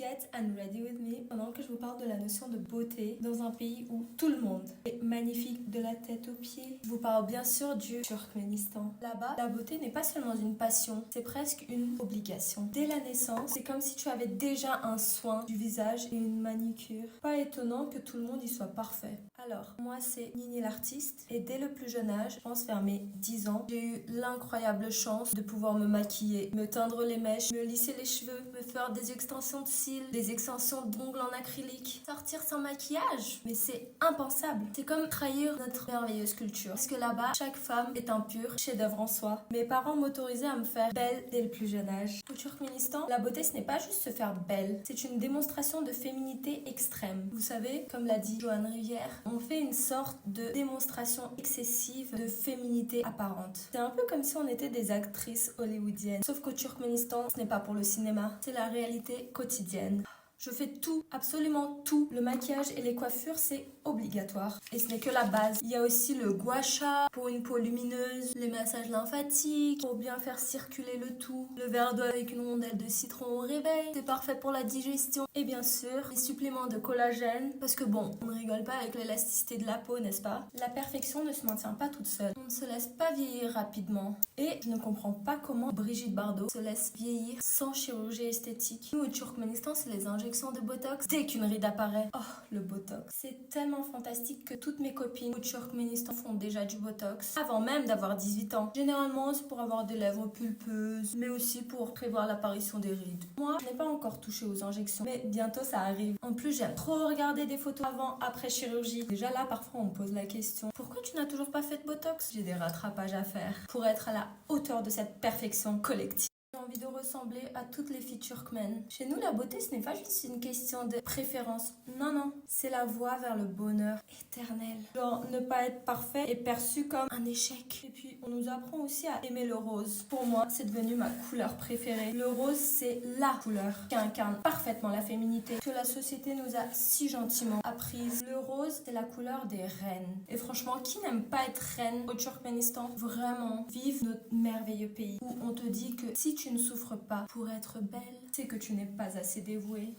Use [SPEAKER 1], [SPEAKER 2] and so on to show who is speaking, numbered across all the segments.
[SPEAKER 1] get and ready with me pendant que je vous parle de la notion de beauté dans un pays où tout le monde est magnifique de la tête aux pieds. Je vous parle bien sûr du Turkménistan. Là-bas, la beauté n'est pas seulement une passion, c'est presque une obligation. Dès la naissance, c'est comme si tu avais déjà un soin du visage et une manicure. Pas étonnant que tout le monde y soit parfait. Alors, moi c'est Nini l'artiste et dès le plus jeune âge, je pense vers mes 10 ans, j'ai eu l'incroyable chance de pouvoir me maquiller, me teindre les mèches, me lisser les cheveux, me faire des extensions de cils, des extensions d'ongles en acrylique. Sortir sans maquillage, mais c'est impensable. C'est comme trahir notre merveilleuse culture. Parce que là-bas, chaque femme est un pur chef-d'œuvre en soi. Mes parents m'autorisaient à me faire belle dès le plus jeune âge. Au Turkménistan, la beauté ce n'est pas juste se faire belle, c'est une démonstration de féminité extrême. Vous savez, comme l'a dit Joanne Rivière, on fait une sorte de démonstration excessive de féminité apparente. C'est un peu comme si on était des actrices hollywoodiennes. Sauf qu'au Turkménistan, ce n'est pas pour le cinéma, c'est la réalité quotidienne. Je fais tout, absolument tout. Le maquillage et les coiffures, c'est obligatoire. Et ce n'est que la base. Il y a aussi le gua sha pour une peau lumineuse, les massages lymphatiques pour bien faire circuler le tout, le verre d'eau avec une rondelle de citron au réveil, c'est parfait pour la digestion. Et bien sûr, les suppléments de collagène, parce que bon, on ne rigole pas avec l'élasticité de la peau, n'est-ce pas? La perfection ne se maintient pas toute seule. On ne se laisse pas vieillir rapidement. Et je ne comprends pas comment Brigitte Bardot se laisse vieillir sans chirurgie esthétique. Nous, au Turkménistan, c'est les injections de botox dès qu'une ride apparaît. Oh, le botox. C'est tellement fantastique que toutes mes copines au Turkménistan font déjà du botox avant même d'avoir 18 ans. Généralement, c'est pour avoir des lèvres pulpeuses, mais aussi pour prévoir l'apparition des rides. Moi, je n'ai pas encore touché aux injections, mais bientôt ça arrive. En plus, j'aime trop regarder des photos avant, après chirurgie. Déjà là, parfois, on me pose la question: pourquoi tu n'as toujours pas fait de botox? J'ai des rattrapages à faire pour être à la hauteur de cette perfection collective. J'ai envie de ressembler à toutes les filles turkmènes. Chez nous, la beauté, ce n'est pas juste une question de préférence. Non, non. C'est la voie vers le bonheur éternel. Genre, ne pas être parfait est perçu comme un échec. Et puis, on nous apprend aussi à aimer le rose. Pour moi, c'est devenu ma couleur préférée. Le rose, c'est la couleur qui incarne parfaitement la féminité que la société nous a si gentiment apprise. Le rose, c'est la couleur des reines. Et franchement, qui n'aime pas être reine au Turkménistan? Vraiment, vive notre merveilleux pays où on te dit que si tu ne souffres pas pour être belle, c'est que tu n'es pas assez dévouée.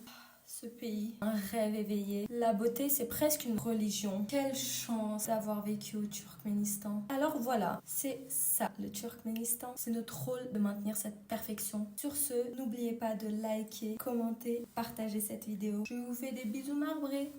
[SPEAKER 1] Ce pays, un rêve éveillé. La beauté, c'est presque une religion. Quelle chance d'avoir vécu au Turkménistan. Alors voilà, c'est ça le Turkménistan. C'est notre rôle de maintenir cette perfection. Sur ce, n'oubliez pas de liker, commenter, partager cette vidéo. Je vous fais des bisous marbrés.